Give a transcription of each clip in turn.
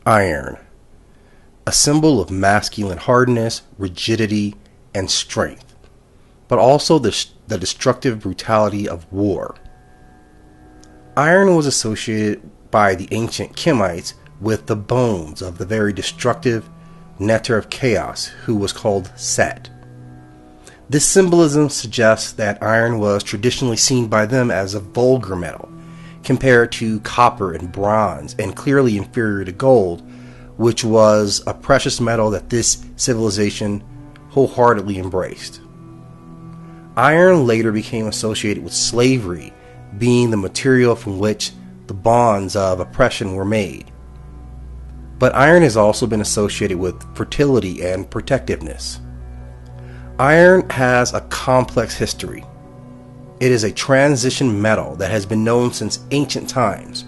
Iron, a symbol of masculine hardness, rigidity, and strength, but also the destructive brutality of war. Iron was associated by the ancient Kemites with the bones of the very destructive Nectar of Chaos, who was called Set. This symbolism suggests that iron was traditionally seen by them as a vulgar metal, compared to copper and bronze, and clearly inferior to gold, which was a precious metal that this civilization wholeheartedly embraced. Iron later became associated with slavery, being the material from which the bonds of oppression were made. But iron has also been associated with fertility and protectiveness. Iron has a complex history. It is a transition metal that has been known since ancient times,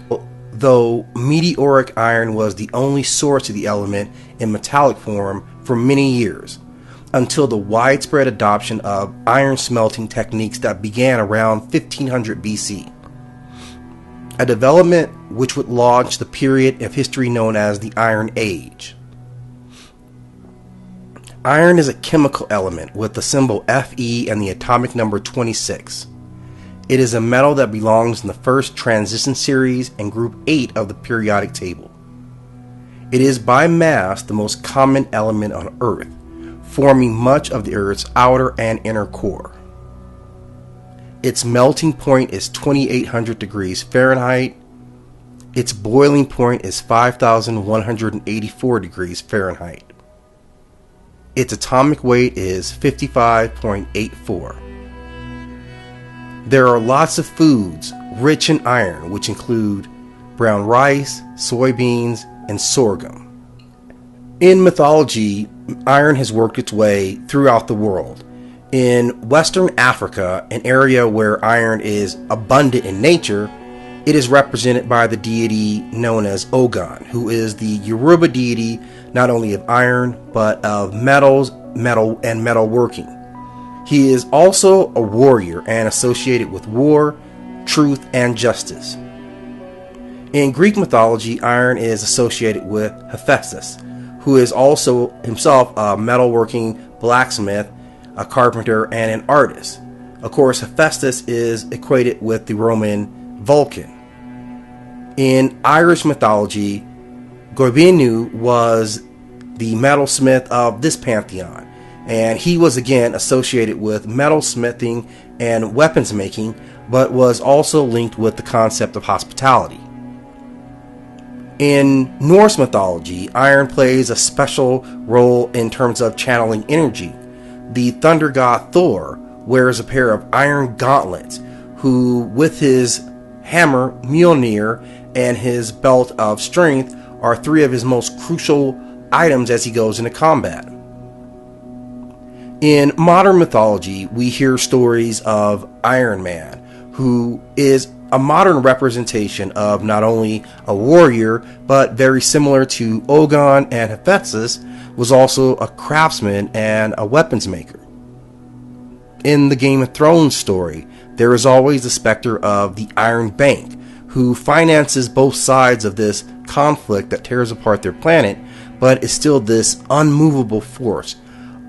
though meteoric iron was the only source of the element in metallic form for many years, until the widespread adoption of iron smelting techniques that began around 1500 BC. A development which would launch the period of history known as the Iron Age. Iron is a chemical element with the symbol Fe and the atomic number 26. It is a metal that belongs in the first transition series and group 8 of the periodic table. It is by mass the most common element on Earth, forming much of the Earth's outer and inner core. Its melting point is 2800 degrees Fahrenheit. Its boiling point is 5184 degrees Fahrenheit. Its atomic weight is 55.84. There are lots of foods rich in iron, which include brown rice, soybeans, and sorghum. In mythology, iron has worked its way throughout the world. In Western Africa, an area where iron is abundant in nature, it is represented by the deity known as Ogun, who is the Yoruba deity not only of iron, but of metals, and metalworking. He is also a warrior and associated with war, truth, and justice. In Greek mythology, iron is associated with Hephaestus, who is also himself a metalworking blacksmith, a carpenter, and an artist. Of course, Hephaestus is equated with the Roman Vulcan. In Irish mythology, Goibniu was the metalsmith of this pantheon, and he was again associated with metalsmithing and weapons making, but was also linked with the concept of hospitality. In Norse mythology, iron plays a special role in terms of channeling energy. The thunder god Thor wears a pair of iron gauntlets, who with his hammer Mjolnir and his belt of strength are three of his most crucial items as he goes into combat. In modern mythology, we hear stories of Iron Man, who is a modern representation of not only a warrior, but very similar to Ogun and Hephaestus, was also a craftsman and a weapons maker. In the Game of Thrones story, there is always the specter of the Iron Bank, who finances both sides of this conflict that tears apart their planet, but is still this unmovable force,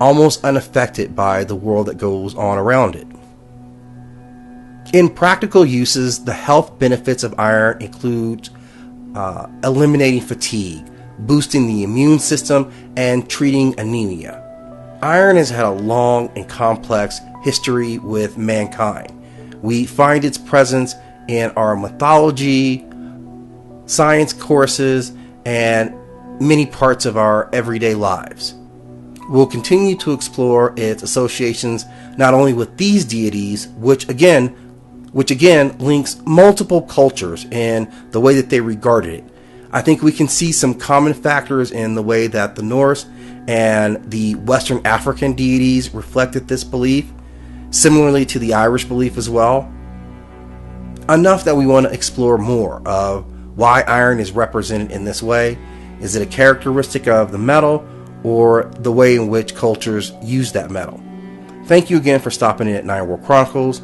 almost unaffected by the world that goes on around it. In practical uses, the health benefits of iron include eliminating fatigue, boosting the immune system, and treating anemia. Iron has had a long and complex history with mankind. We find its presence in our mythology, science courses, and many parts of our everyday lives. We'll continue to explore its associations not only with these deities, which again links multiple cultures in the way that they regarded it. I think we can see some common factors in the way that the Norse and the Western African deities reflected this belief, similarly to the Irish belief as well. Enough that we want to explore more of why iron is represented in this way. Is it a characteristic of the metal, or the way in which cultures use that metal? Thank you again for stopping in at 9 World Chronicles.